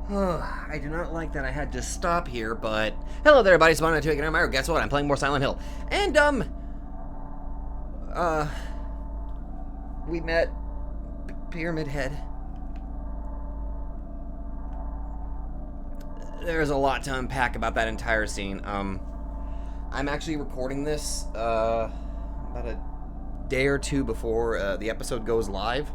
I do not like that I had to stop here, but... Hello there, everybody. Spawn to again. I'm Guess what? I'm playing more Silent Hill. And, we met Pyramid Head. There's a lot to unpack about that entire scene. I'm actually recording this, about a day or two before, the episode goes live.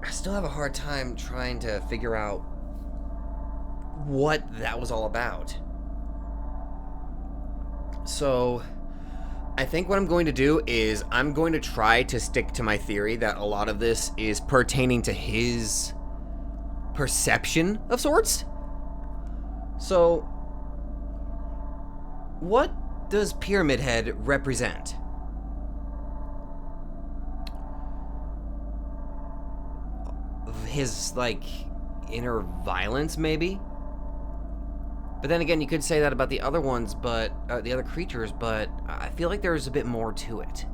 I still have a hard time trying to figure out what that was all about. So, I think what I'm going to do is I'm going to try to stick to my theory that a lot of this is pertaining to his perception of sorts. So, what does Pyramid Head represent? His, like, inner violence, maybe? But then again, you could say that about the other ones, but, the other creatures, but I feel like there's a bit more to it.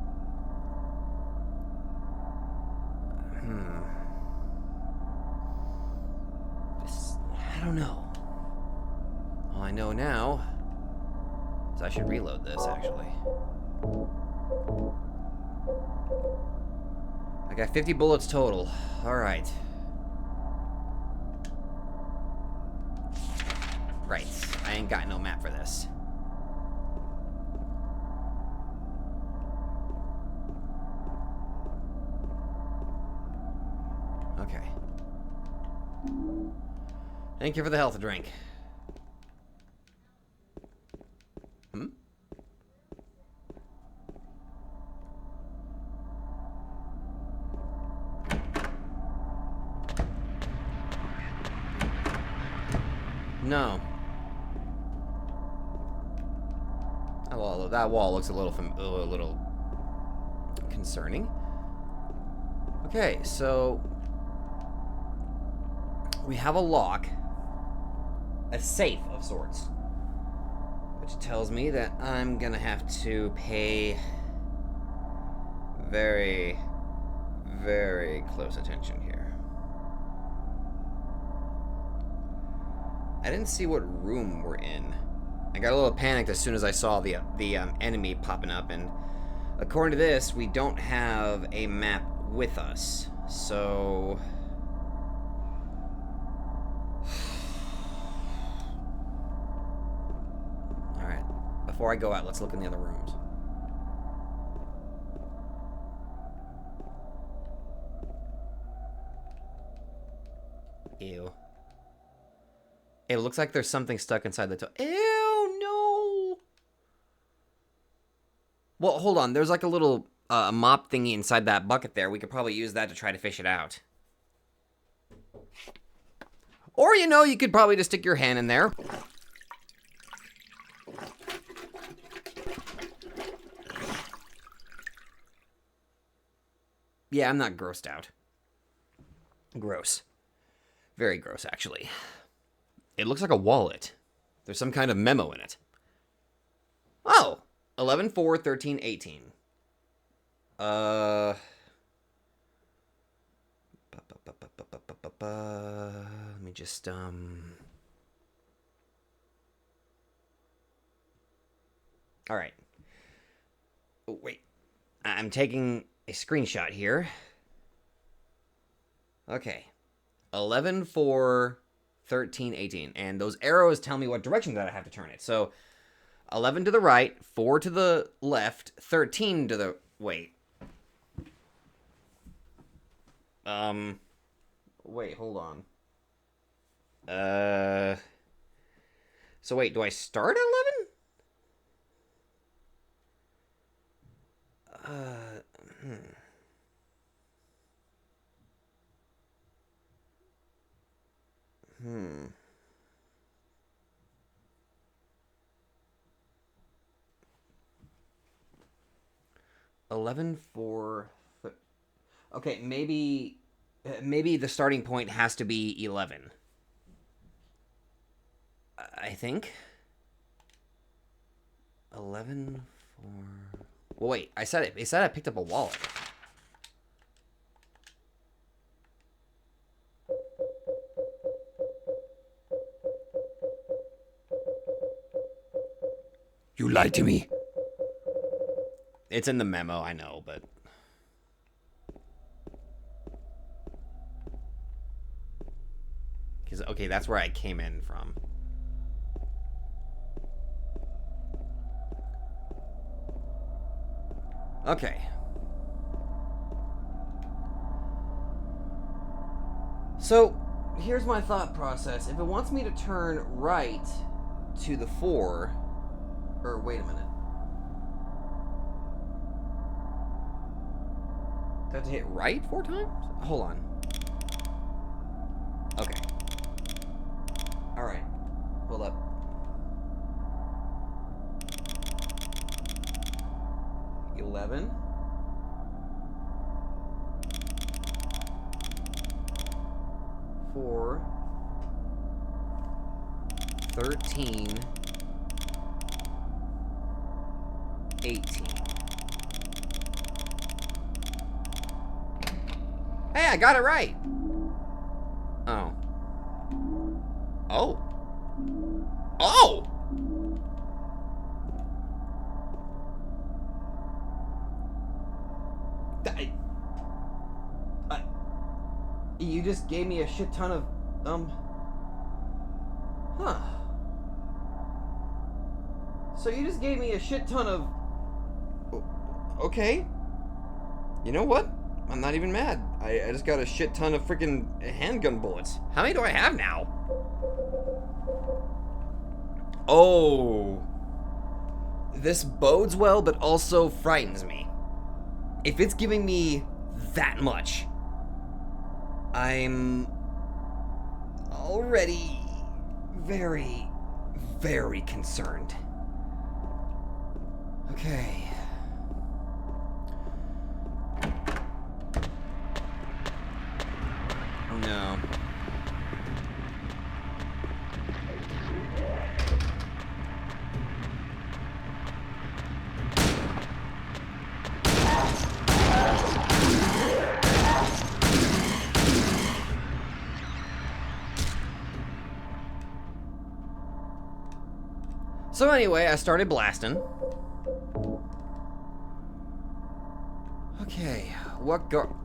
I don't know. All I know now is I should reload this, actually. I got 50 bullets total. Alright. Right. I ain't got no map for this. Okay. Thank you for the health drink. No. Well, that wall looks a little concerning. Okay, so we have a lock, a safe of sorts, which tells me that I'm gonna have to pay very, very close attention here. I didn't see what room we're in. I got a little panicked as soon as I saw the enemy popping up, and according to this, we don't have a map with us, so... Alright, before I go out, let's look in the other rooms. Ew. It looks like there's something stuck inside the Ew, no! Well, hold on. There's like a little mop thingy inside that bucket there. We could probably use that to try to fish it out. Or, you know, you could probably just stick your hand in there. Yeah, I'm not grossed out. Gross. Very gross, actually. It looks like a wallet. There's some kind of memo in it. Oh! 11/4/13/18. Let me just, Alright. Oh, wait. I'm taking a screenshot here. Okay. 11/4/13/18. And those arrows tell me what direction that I have to turn it. So, 11 to the right, 4 to the left, 13 to the... Wait. Wait, hold on. So wait, do I start at 11? 11/4... Okay, maybe the starting point has to be 11. I think. 11/4... Well, wait. I said it. It said I picked up a wallet. You lied to me. It's in the memo, I know, but... Okay, that's where I came in from. Okay. So, here's my thought process. If it wants me to turn right to the 4... Or, wait a minute. Do I have to hit right 4 times? Hold on. Okay. Alright. Hold up. $11. $4. $13. $18. Hey, I got it right. Oh. Oh. Oh! You just gave me a shit ton of, Huh. So you just gave me a shit ton of... Okay. You know what? I'm not even mad. I just got a shit ton of freaking handgun bullets. How many do I have now? Oh. This bodes well, but also frightens me. If it's giving me that much, I'm already very, very concerned. Okay. Oh no. So anyway, I started blasting. Okay, what door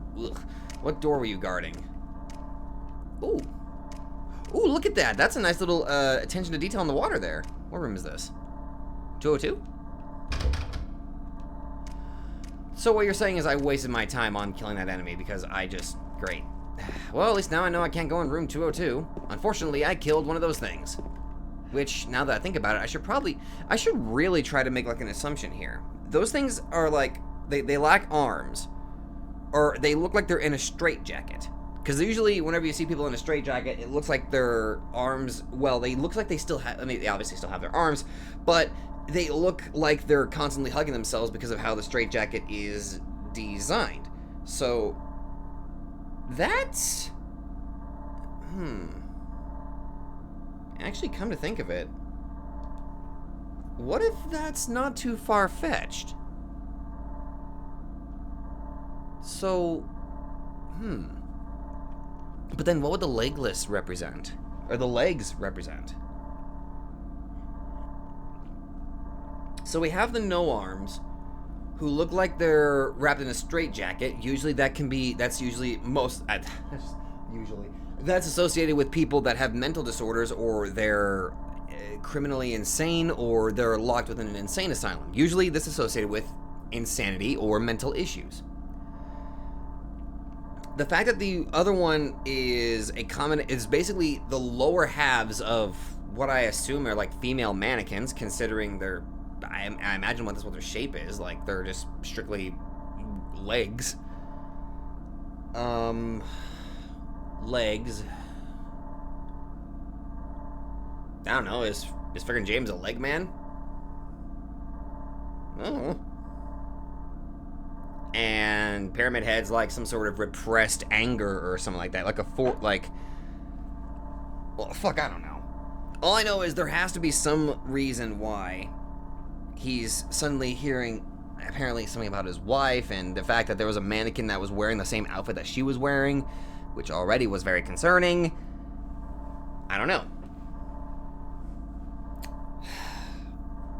were you guarding? Ooh. Ooh, look at that. That's a nice little attention to detail in the water there. What room is this? 202? So what you're saying is I wasted my time on killing that enemy because I just... Great. Well, at least now I know I can't go in room 202. Unfortunately, I killed one of those things. Which, now that I think about it, I should really try to make like an assumption here. Those things are like, they lack arms. Or they look like they're in a straitjacket. Because usually, whenever you see people in a straitjacket, it looks like their arms, well, they look like they still have, I mean, they obviously still have their arms, but they look like they're constantly hugging themselves because of how the straitjacket is designed. So, that's, actually, come to think of it, what if that's not too far-fetched? So, but then what would the legless represent? Or the legs represent? So we have the no arms, who look like they're wrapped in a straitjacket. Usually that's associated with people that have mental disorders, or they're criminally insane, or they're locked within an insane asylum. Usually this is associated with insanity or mental issues. The fact that the other one is basically the lower halves of what I assume are like female mannequins, considering I imagine that's what their shape is. Like, they're just strictly legs. Legs. I don't know, is freaking James a leg man? I don't know. And Pyramid Head's like some sort of repressed anger or something like that. Like well, fuck, I don't know. All I know is there has to be some reason why he's suddenly hearing apparently something about his wife, and the fact that there was a mannequin that was wearing the same outfit that she was wearing, which already was very concerning. I don't know.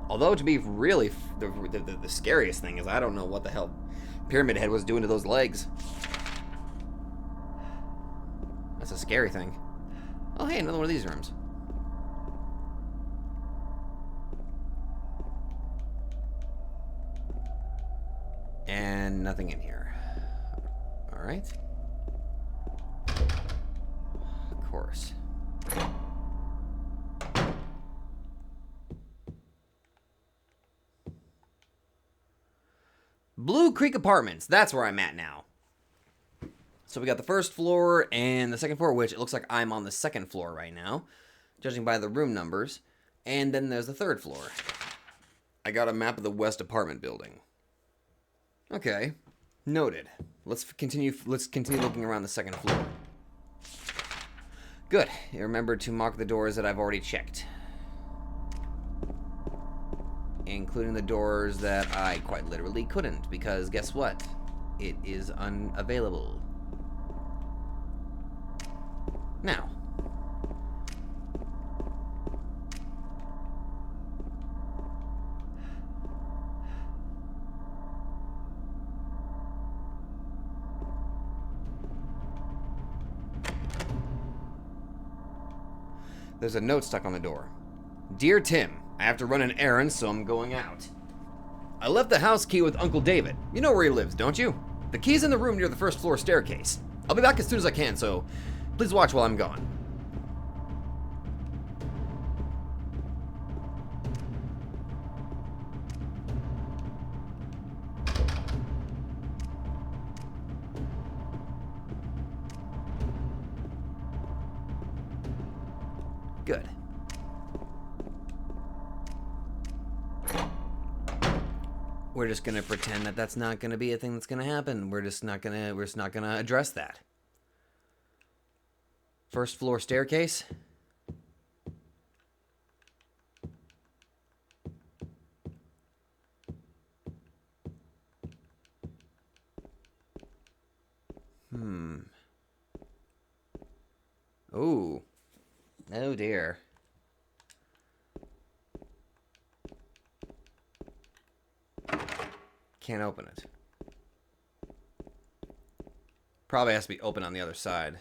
Although, to be really, the scariest thing is I don't know what the hell Pyramid Head was doing to those legs. That's a scary thing. Oh, hey, another one of these rooms. And nothing in here. Alright. Of course. Blue Creek Apartments. That's where I'm at now. So we got the first floor and the second floor, which it looks like I'm on the second floor right now, judging by the room numbers. And then there's the third floor. I got a map of the West apartment building. Okay, noted. Let's continue looking around the second floor. Good. Remember to mark the doors that I've already checked, including the doors that I quite literally couldn't, because guess what? It is unavailable. Now, there's a note stuck on the door. Dear Tim, I have to run an errand, so I'm going out. I left the house key with Uncle David. You know where he lives, don't you? The key's in the room near the first floor staircase. I'll be back as soon as I can, so please watch while I'm gone. Good. We're just gonna pretend that that's not gonna be a thing that's gonna happen. We're just not gonna address that. First floor staircase. Ooh. Oh dear. Can't open it. Probably has to be open on the other side.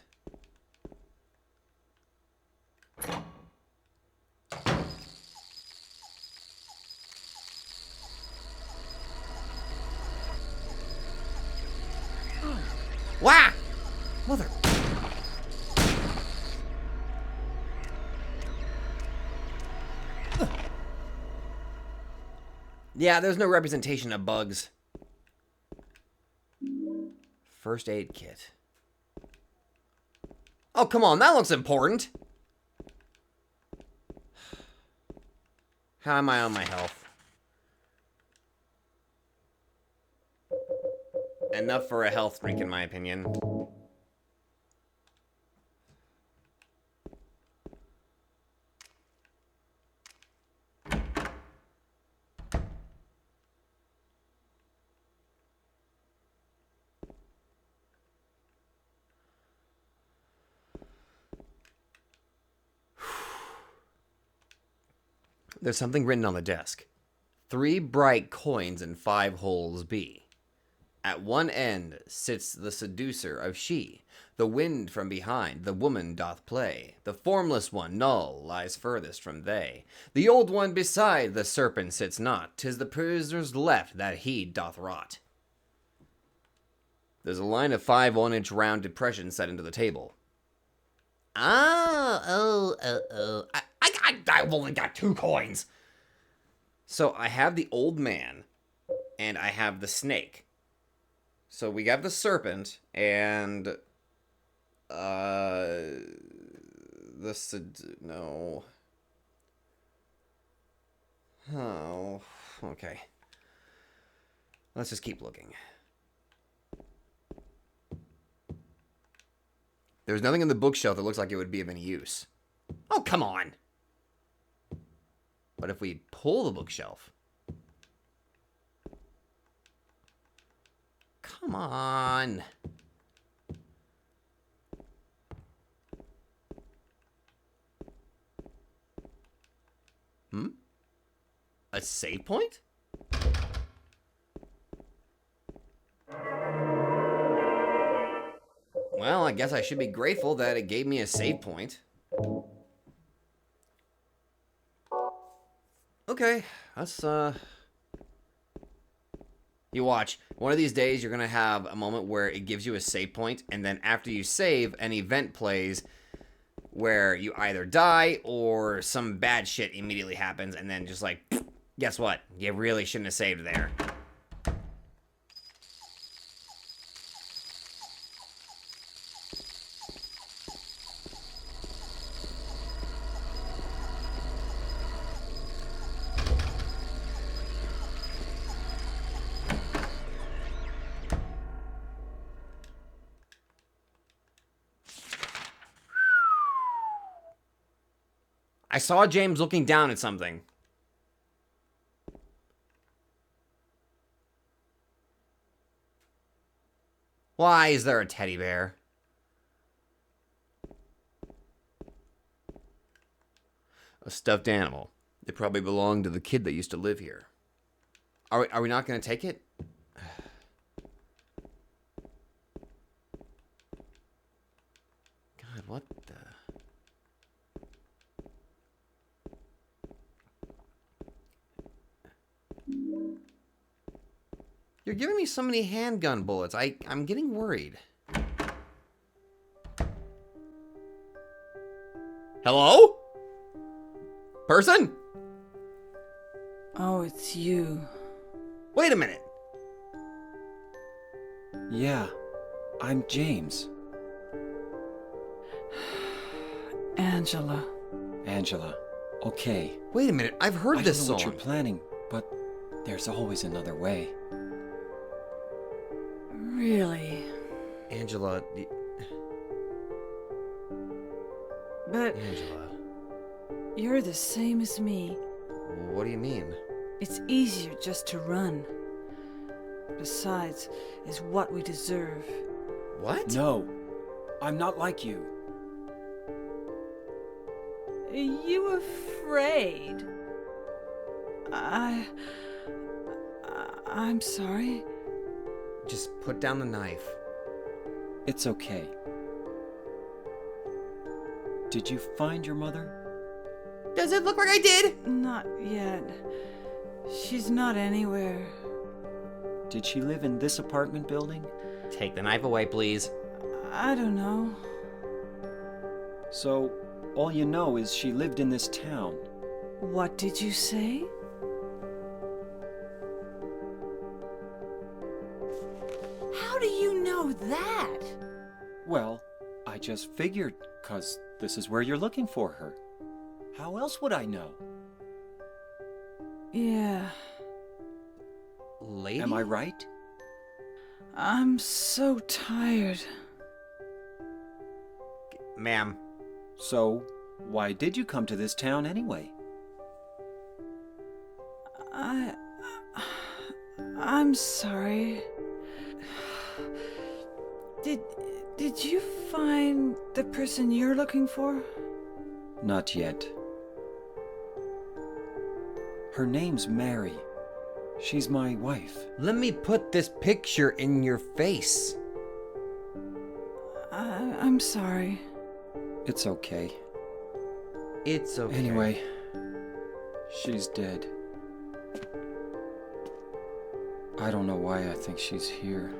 Wah! Mother. Yeah, there's no representation of bugs. First aid kit. Oh, come on, that looks important. How am I on my health? Enough for a health drink, in my opinion. There's something written on the desk. 3 bright coins and 5 holes be. At one end sits the seducer of she. The wind from behind the woman doth play. The formless one, null, lies furthest from they. The old one beside the serpent sits not. 'Tis the prisoner's left that he doth rot. There's a line of 5 1-inch round depressions set into the table. I've only got 2 coins. So I have the old man, and I have the snake. So we got the serpent, and no. Oh, okay. Let's just keep looking. There's nothing in the bookshelf that looks like it would be of any use. Oh, come on. But if we pull the bookshelf... Come on. A save point? Well, I guess I should be grateful that it gave me a save point. Okay, let's, You watch. One of these days, you're gonna have a moment where it gives you a save point, and then after you save, an event plays where you either die or some bad shit immediately happens, and then just like, guess what? You really shouldn't have saved there. I saw James looking down at something. Why is there a teddy bear? A stuffed animal. It probably belonged to the kid that used to live here. Are we not going to take it? God, what the... You're giving me so many handgun bullets. I'm getting worried. Hello? Person? Oh, it's you. Wait a minute. Yeah, I'm James. Angela. Angela. Okay. Wait a minute. I've heard this I don't know song. what you're planning, but there's always another way. Really? Angela. But Angela. you're the same as me. What do you mean? It's easier just to run. Besides, is what we deserve. What? No, I'm not like you. Are you afraid? I'm sorry. Just put down the knife. It's okay. Did you find your mother? Does it look like I did? Not yet. She's not anywhere. Did she live in this apartment building? Take the knife away, please. I don't know. So, all you know is she lived in this town. What did you say? How do you know that? Well, I just figured, 'cause this is where you're looking for her. How else would I know? Yeah. Lady? Am I right? I'm so tired. Ma'am. So, why did you come to this town anyway? I'm sorry. Did you find the person you're looking for? Not yet. Her name's Mary. She's my wife. Let me put this picture in your face. I'm sorry. It's okay. It's okay. Anyway, she's dead. I don't know why I think she's here.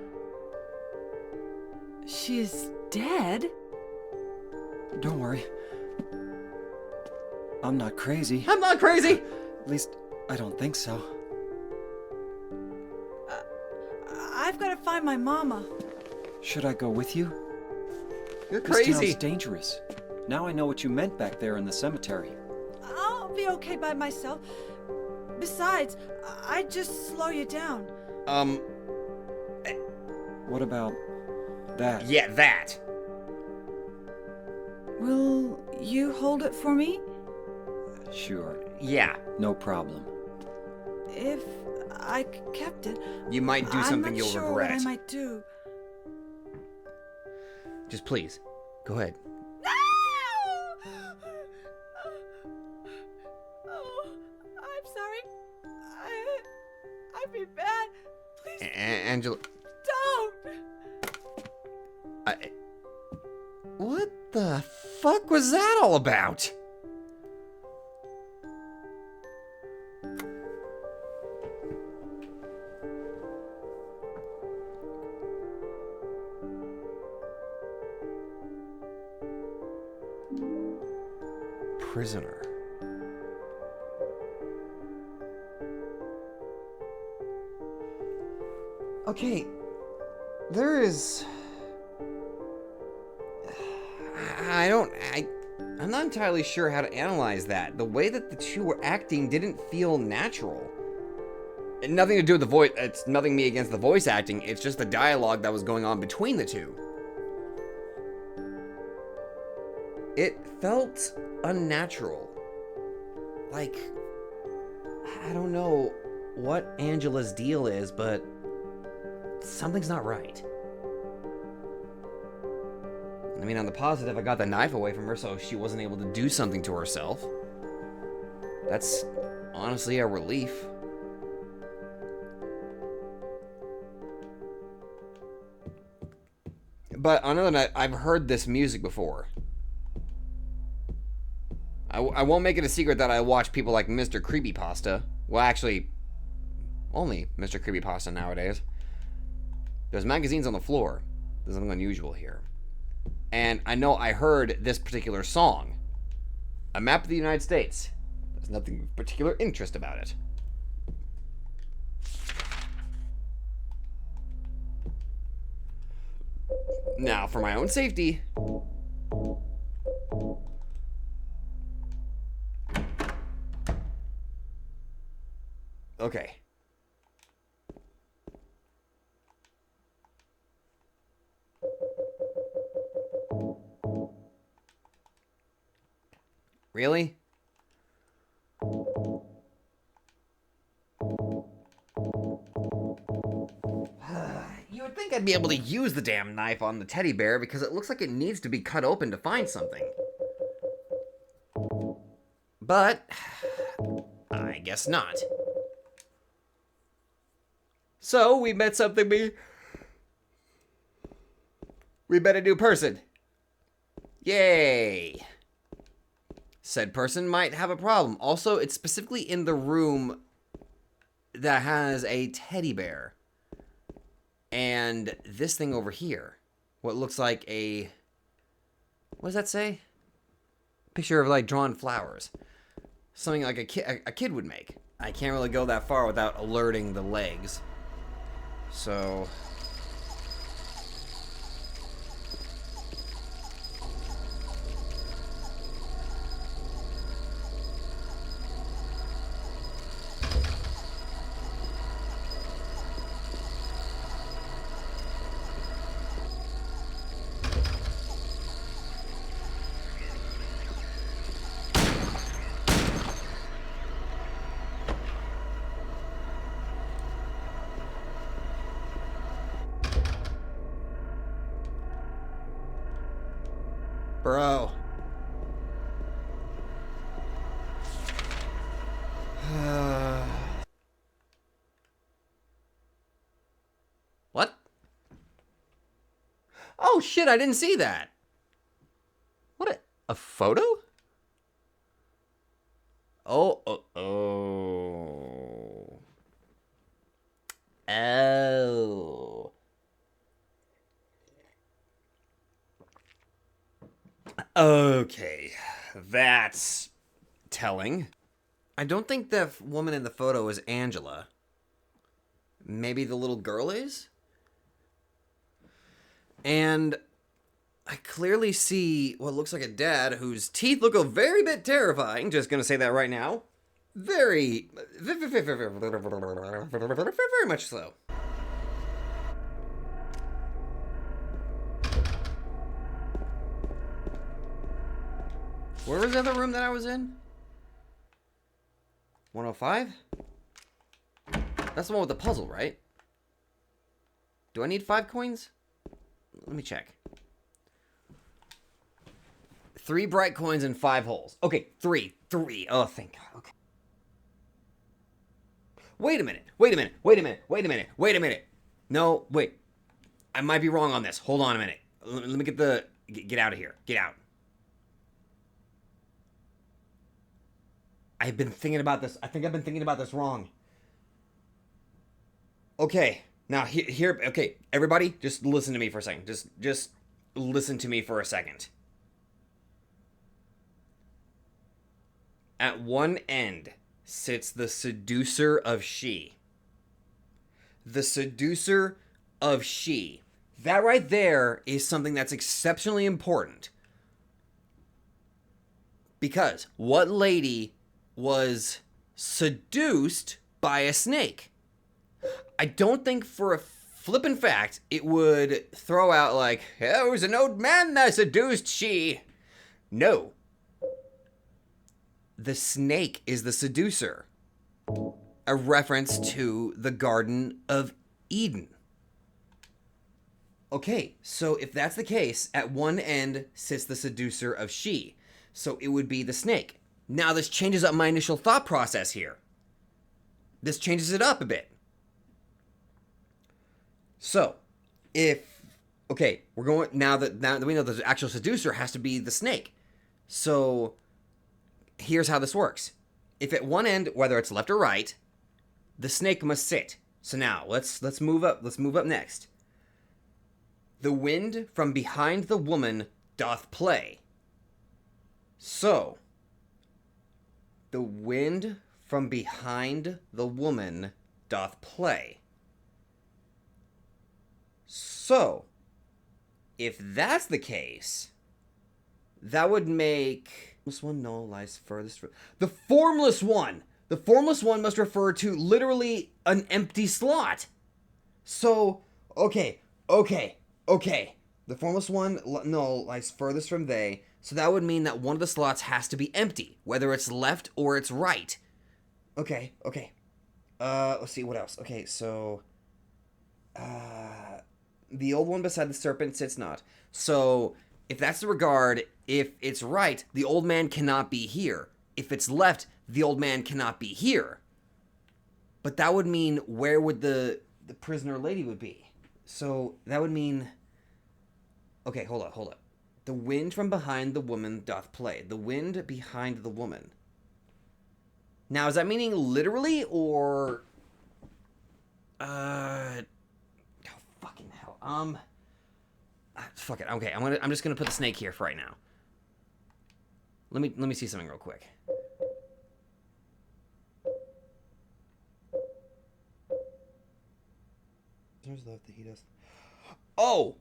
She is dead? Don't worry. I'm not crazy. I'm not crazy! At least, I don't think so. I've got to find my mama. Should I go with you? You're This crazy. town's dangerous. Now I know what you meant back there in the cemetery. I'll be okay by myself. Besides, I'd just slow you down. What about that? Yeah, that. Will you hold it for me? Sure, Yeah. no problem. if I kept it, You might do something you'll I'm not sure regret. what I might do. Just please, go ahead. No! Oh, I'm sorry. I feel bad. Please Angela, don't. what the fuck was that all about? Prisoner. Okay, there is... I'm not entirely sure how to analyze that. The way that the two were acting didn't feel natural. And nothing to do with the voice, it's nothing me against the voice acting, it's just the dialogue that was going on between the two. It felt unnatural. Like, I don't know what Angela's deal is, but something's not right. I mean, on the positive, I got the knife away from her so she wasn't able to do something to herself. That's honestly a relief. But on another note, I've heard this music before. I won't make it a secret that I watch people like Mr. Creepypasta. Well, actually, only Mr. Creepypasta nowadays. There's magazines on the floor. There's something unusual here. And I know I heard this particular song. A map of the United States. There's nothing of particular interest about it. Now, for my own safety... Okay. Really? You would think I'd be able to use the damn knife on the teddy bear because it looks like it needs to be cut open to find something. But I guess not. So we met something we met a new person. Yay. Said person might have a problem. Also, it's specifically in the room that has a teddy bear. And this thing over here. What looks like a... What does that say? Picture of, like, drawn flowers. Something like a kid would make. I can't really go that far without alerting the legs. So... Bro. What? Oh shit, I didn't see that. What a photo? Oh. Okay, that's telling. I don't think the woman in the photo is Angela. Maybe the little girl is? And I clearly see what looks like a dad whose teeth look a very bit terrifying. Just gonna say that right now. Very much so. Where was the other room that I was in? 105? That's the one with the puzzle, right? Do I need 5 coins? Let me check. 3 bright coins and 5 holes. Okay, 3. Oh, thank God. Okay. Wait a minute. No, wait. I might be wrong on this. Hold on a minute. Let me get out of here. Get out. I've been thinking about this. I think I've been thinking about this wrong. Okay. Now, here, okay, everybody, just listen to me for a second. Just listen to me for a second. At one end sits the seducer of she. The seducer of she. That right there is something that's exceptionally important. Because what lady was seduced by a snake? I don't think for a flippin' fact it would throw out like, oh, it was an old man that seduced she. No. The snake is the seducer. A reference to the Garden of Eden. Okay, so if that's the case, at one end sits the seducer of she. So it would be the snake. Now this changes up my initial thought process here. This changes it up a bit. So, okay, we're going, now that we know the actual seducer has to be the snake. So, here's how this works. If at one end, whether it's left or right, the snake must sit. So now, let's move up. Let's move up next. The wind from behind the woman doth play. So, the wind from behind the woman doth play. So, if that's the case, that would make this one no lies furthest from the formless one. The formless one must refer to literally an empty slot. So, okay. The formless one no lies furthest from they. So that would mean that one of the slots has to be empty, whether it's left or it's right. Okay. Let's see what else. Okay, so the old one beside the serpent sits not. So, if that's the regard, if it's right, the old man cannot be here. If it's left, the old man cannot be here. But that would mean, where would the prisoner lady would be? So, that would mean... Okay, hold up. The wind from behind the woman doth play. The wind behind the woman. Now, is that meaning literally, or... fucking hell. Fuck it. Okay, I'm just gonna put the snake here for right now. Let me see something real quick. There's left the he does. Oh,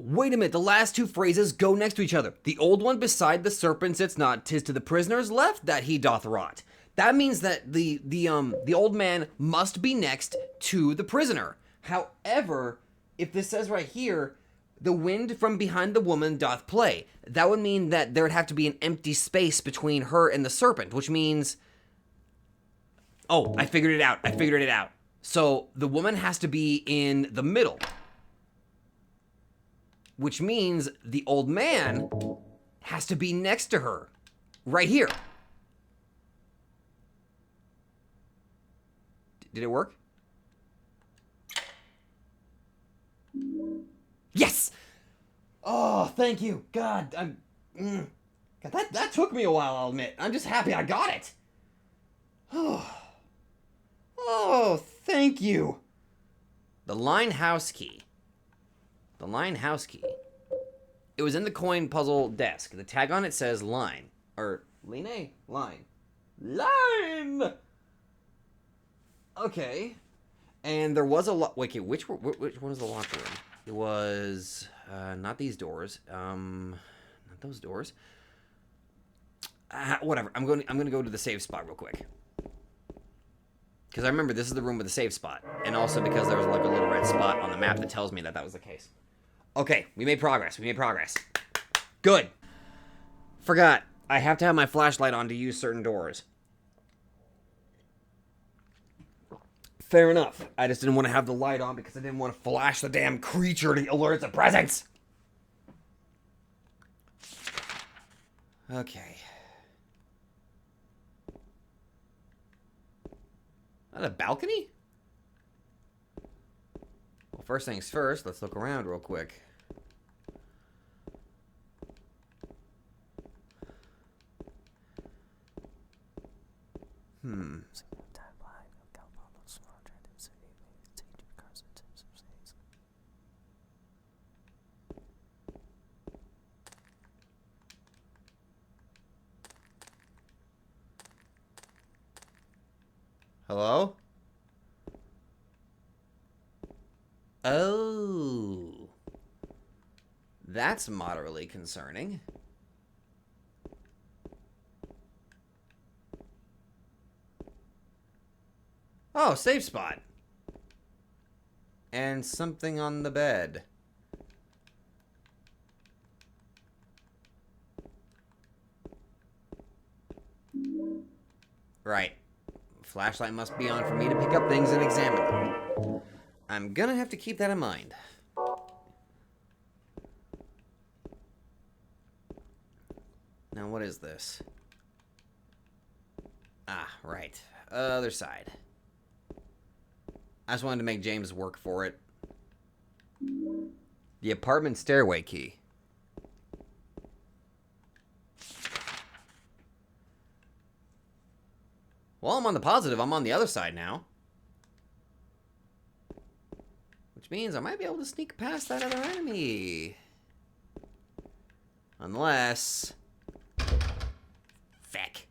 wait a minute. The last two phrases go next to each other. The old one beside the serpent sits not, 'tis to the prisoner's left that he doth rot. That means that the old man must be next to the prisoner. However, if this says right here, the wind from behind the woman doth play, that would mean that there would have to be an empty space between her and the serpent, which means... Oh, I figured it out. So the woman has to be in the middle, which means the old man has to be next to her, right here. Did it work? Yes! Oh, thank you. God, God, that took me a while, I'll admit. I'm just happy I got it. Oh, thank you. The line house key. The line house key. It was in the coin puzzle desk. The tag on it says line. Or, line? Line. Line! Okay. And there was a lot... Wait, which one was the locker room? It was... not these doors. Not those doors. Whatever. I'm going to go to the save spot real quick. Because I remember this is the room with the save spot. And also because there was like a little red spot on the map that tells me that that was the case. Okay, we made progress. Good. Forgot. I have to have my flashlight on to use certain doors. Fair enough. I just didn't want to have the light on because I didn't want to flash the damn creature to alert its presence. Okay. Not a balcony? Well, first things first, let's look around real quick. Hello? Oh. That's moderately concerning. Oh, safe spot. And something on the bed. Right. Flashlight must be on for me to pick up things and examine them. I'm gonna have to keep that in mind. Now, what is this? Ah, right. Other side. I just wanted to make James work for it. The apartment stairway key. Well, I'm on the positive. I'm on the other side now. Which means I might be able to sneak past that other enemy. Unless... Feck.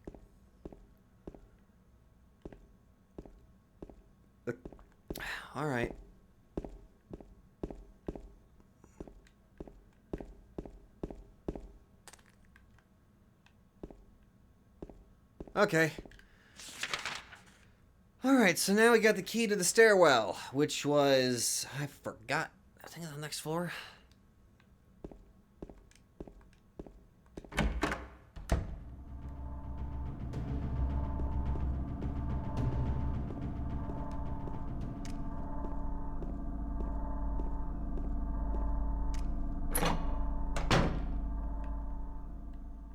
Alright. Okay. Alright, so now we got the key to the stairwell, which was... I forgot. I think it's on the next floor.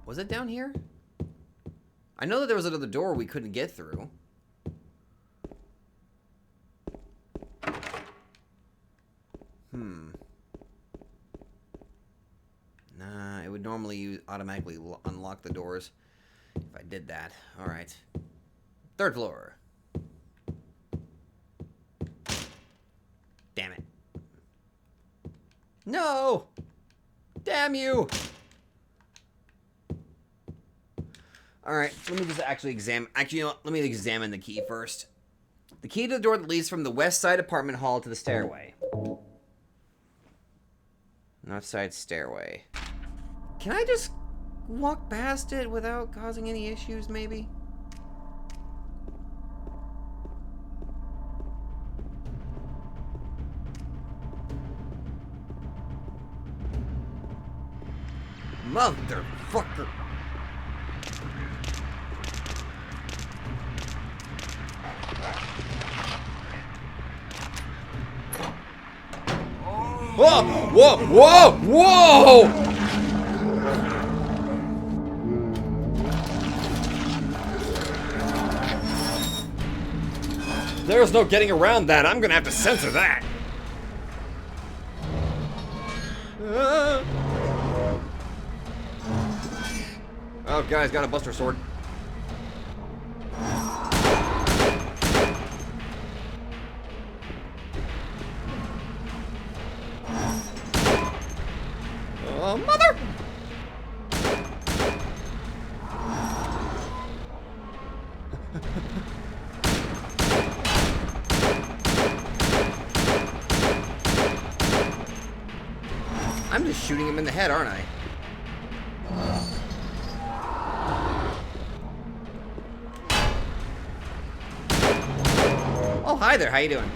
Was it down here? I know that there was another door we couldn't get through. Nah, it would normally automatically unlock the doors if I did that. Alright. Third floor. Damn it. No! Damn you! Alright, let me just actually examine... Actually, you know what? Let me examine the key first. The key to the door that leads from the west side apartment hall to the stairway. North side stairway. Can I just walk past it without causing any issues, maybe? Motherfucker! Whoa! Whoa! Whoa! Whoa! There's no getting around that. I'm gonna have to censor that. Oh, guy's got a buster sword. Oh, mother! I'm just shooting him in the head, aren't I? Oh, hi there. How you doing?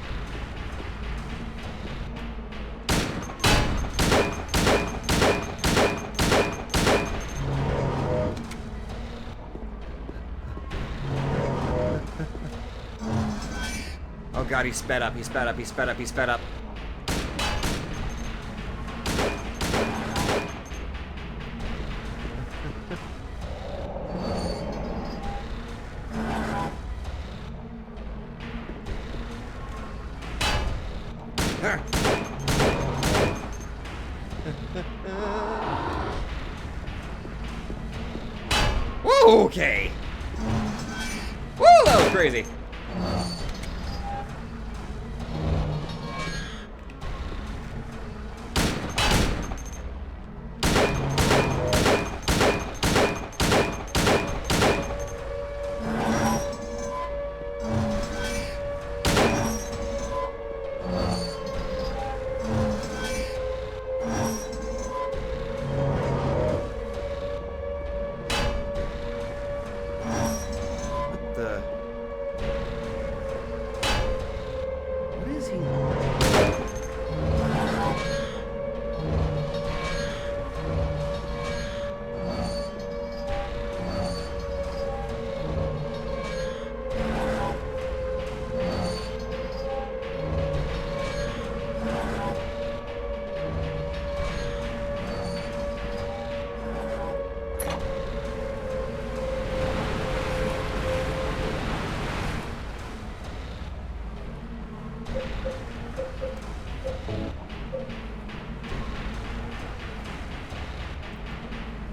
Oh god, he sped up, he sped up, he sped up, he sped up. Whoa, okay. Woo, that was crazy.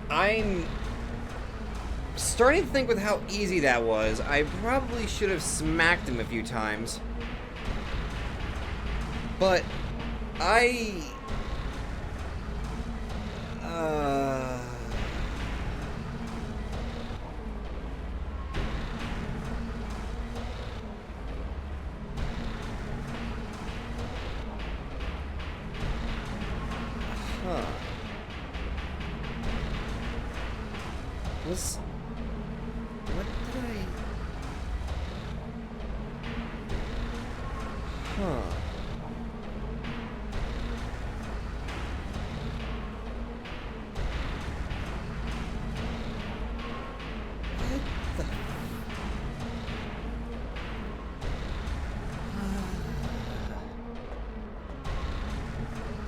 I'm starting to think with how easy that was, I probably should have smacked him a few times. But I... Huh. What did I... Huh. What the...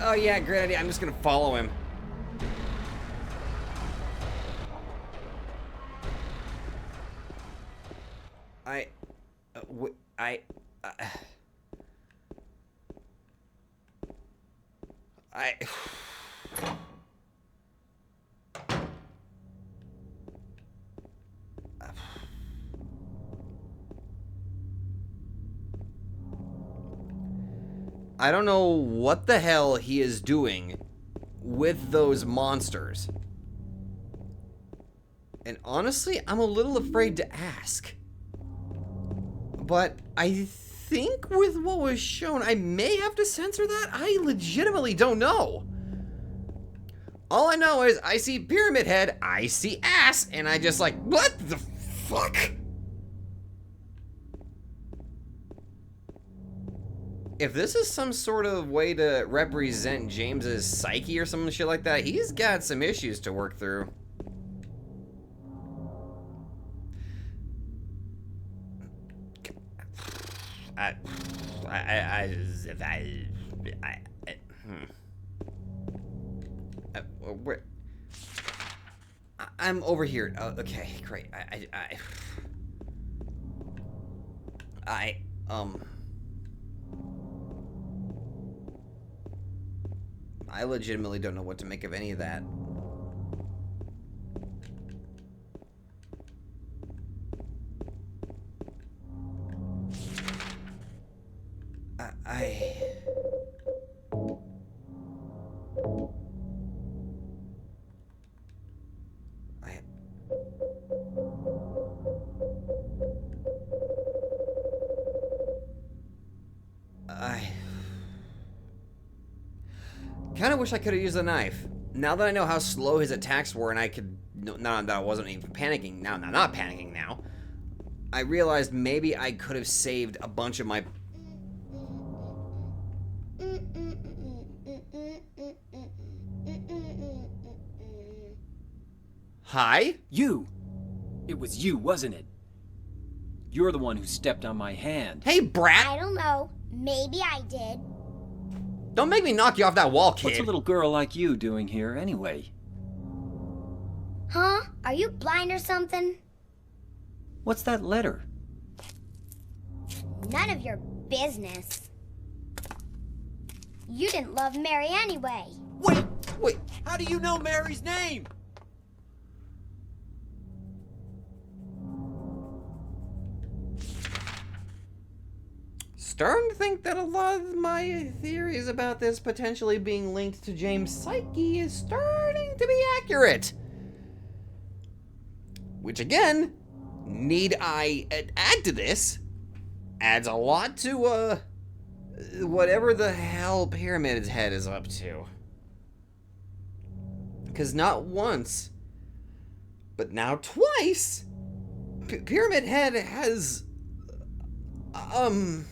Oh yeah, great idea. I'm just gonna follow him. I don't know what the hell he is doing with those monsters. And honestly, I'm a little afraid to ask. But I think with what was shown, I may have to censor that. I legitimately don't know. All I know is I see pyramid head, I see ass, and I just like, what the fuck? If this is some sort of way to represent James's psyche or some shit like that, he's got some issues to work through. I'm over here. Oh, okay, great. I legitimately don't know what to make of any of that. I kind of wish I could have used a knife. Now that I know how slow his attacks were, and I could, now that I wasn't even panicking, now I'm not panicking now, I realized maybe I could have saved a bunch of my... Hi? You! It was you, wasn't it? You're the one who stepped on my hand. Hey, brat! I don't know. Maybe I did. Don't make me knock you off that wall, kid. What's a little girl like you doing here anyway? Huh? Are you blind or something? What's that letter? None of your business. You didn't love Mary anyway. Wait. How do you know Mary's name? Starting to think that a lot of my theories about this potentially being linked to James' psyche is starting to be accurate. Which again, need I add to this, adds a lot to, whatever the hell Pyramid's Head is up to. Because not once, but now twice, Pyramid Head has, I don't...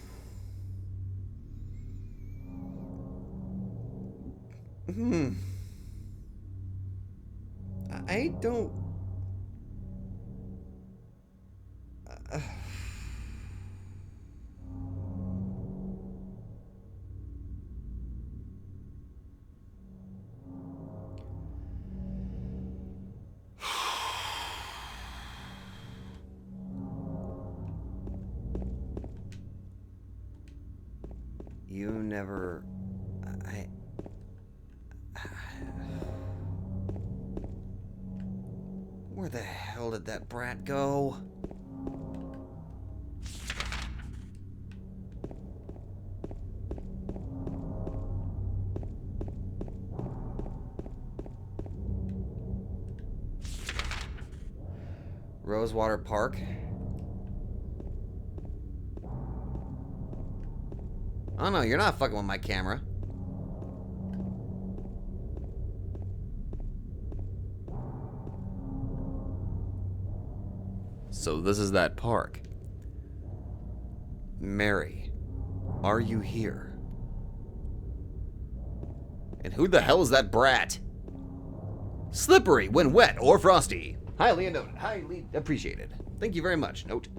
You never... Where the hell did that brat go? Rosewater Park. Oh no, you're not fucking with my camera. So this is that park. Mary, are you here? And who the hell is that brat? Slippery when wet or frosty. Highly appreciated. Thank you very much. Note.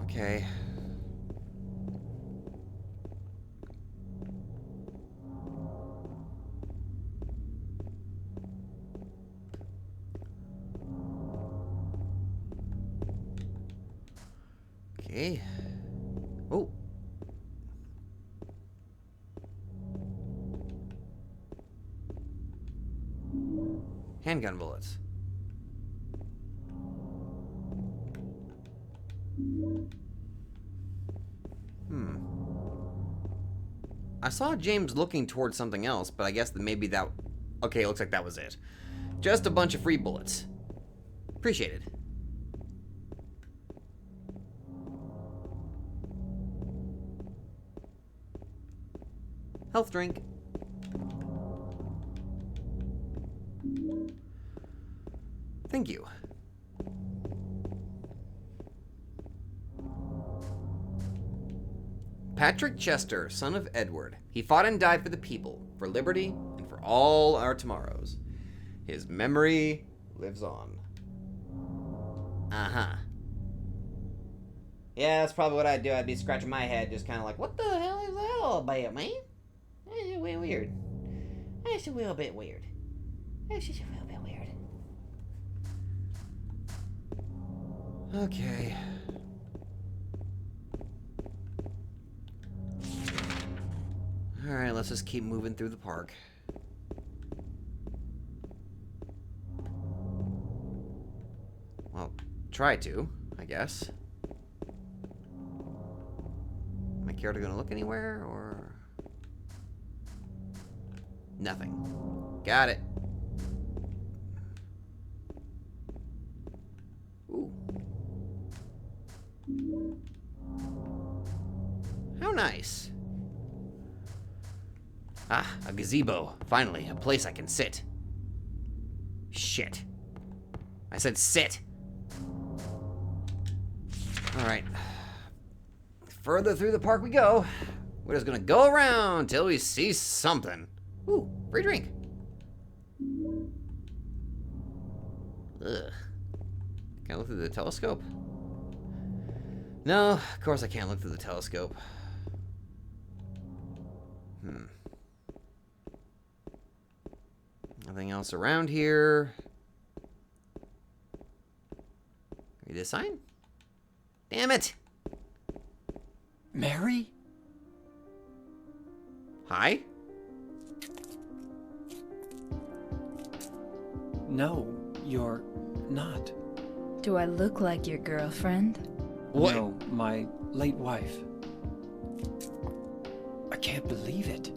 Okay. Okay. Oh. Handgun bullets. I saw James looking towards something else, but I guess that maybe that... Okay, looks like that was it. Just a bunch of free bullets. Appreciated. Health drink. Thank you. Patrick Chester, son of Edward. He fought and died for the people, for liberty, and for all our tomorrows. His memory lives on. Uh-huh. Yeah, that's probably what I'd do. I'd be scratching my head, just kind of like, what the hell is that all about, man? That's a little weird. That's a little bit weird. That's just a little bit weird. Okay. Alright, let's just keep moving through the park. Well, try to, I guess. My character gonna look anywhere, or... Nothing. Got it. Ooh. How nice. Ah, a gazebo. Finally, a place I can sit. Shit. I said sit. Alright. Further through the park we go. We're just gonna go around till we see something. Ooh, free drink. Ugh. Can I look through the telescope? No, of course I can't look through the telescope. Nothing else around here. Read this sign? Damn it! Mary? Hi? No, you're not. Do I look like your girlfriend? What? No, my late wife. I can't believe it.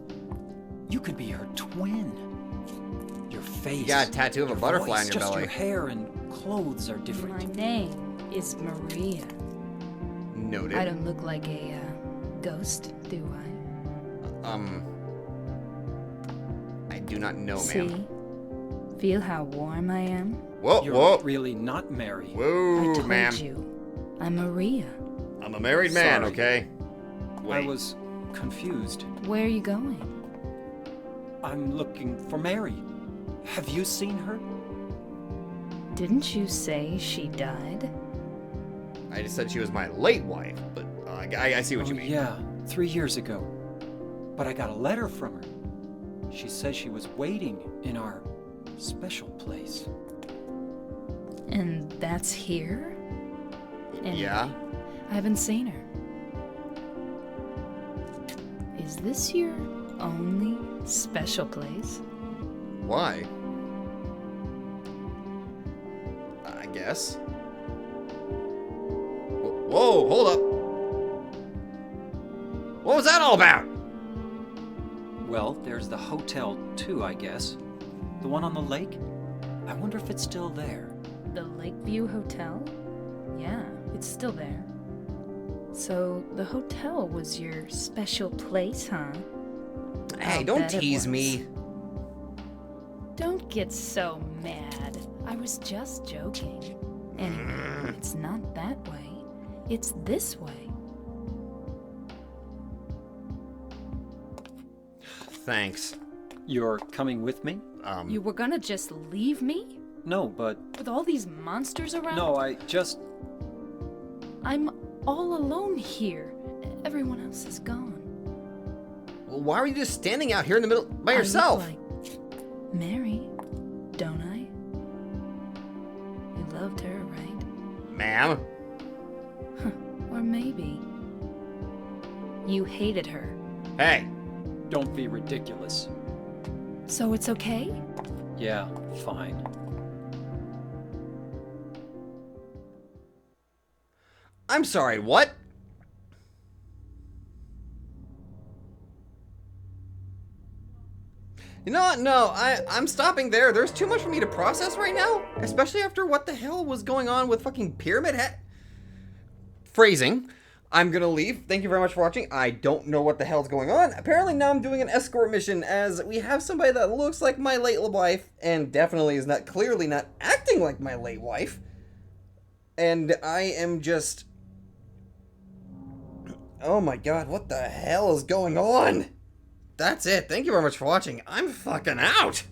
You could be her twin. Your face. You got a tattoo of a butterfly on your just belly. Your hair and clothes are different. My name is Maria. Noted. I don't look like a ghost, do I? I do not know, See? ma'am. Feel how warm I am? Whoa, You're whoa. really not Mary. I Whoa, told ma'am. you. I'm Maria. I'm a married man, Sorry. okay? I was confused. Where are you going? I'm looking for Mary. Have you seen her? Didn't you say she died? I just said she was my late wife, but I see what you mean. Yeah, 3 years ago. But I got a letter from her. She says she was waiting in our special place. And that's here? Anyway, Yeah? I haven't seen her. Is this your only special place? Why? I guess. Whoa, hold up. What was that all about? Well, there's the hotel too, I guess. The one on the lake? I wonder if it's still there. The Lakeview Hotel? Yeah, it's still there. So the hotel was your special place, huh? Hey, I'll don't bet it tease was. me. Don't get so mad. I was just joking. Anyway, it's not that way. It's this way. Thanks. You're coming with me? You were gonna just leave me? No, but... With all these monsters around? No, I just... I'm all alone here. Everyone else is gone. Well, why were you just standing out here in the middle by I look yourself? like Mary, don't I? You loved her, right? Ma'am? Or maybe you hated her. Hey, Don't be ridiculous. So it's okay? Yeah, fine. I'm sorry, what? You know what? No, I'm stopping there. There's too much for me to process right now. Especially after what the hell was going on with fucking Pyramid Head. Phrasing. I'm gonna leave. Thank you very much for watching. I don't know what the hell's going on. Apparently now I'm doing an escort mission as we have somebody that looks like my late wife and definitely is not clearly not acting like my late wife. And I am just... Oh my god, what the hell is going on? That's it. Thank you very much for watching. I'm fucking out.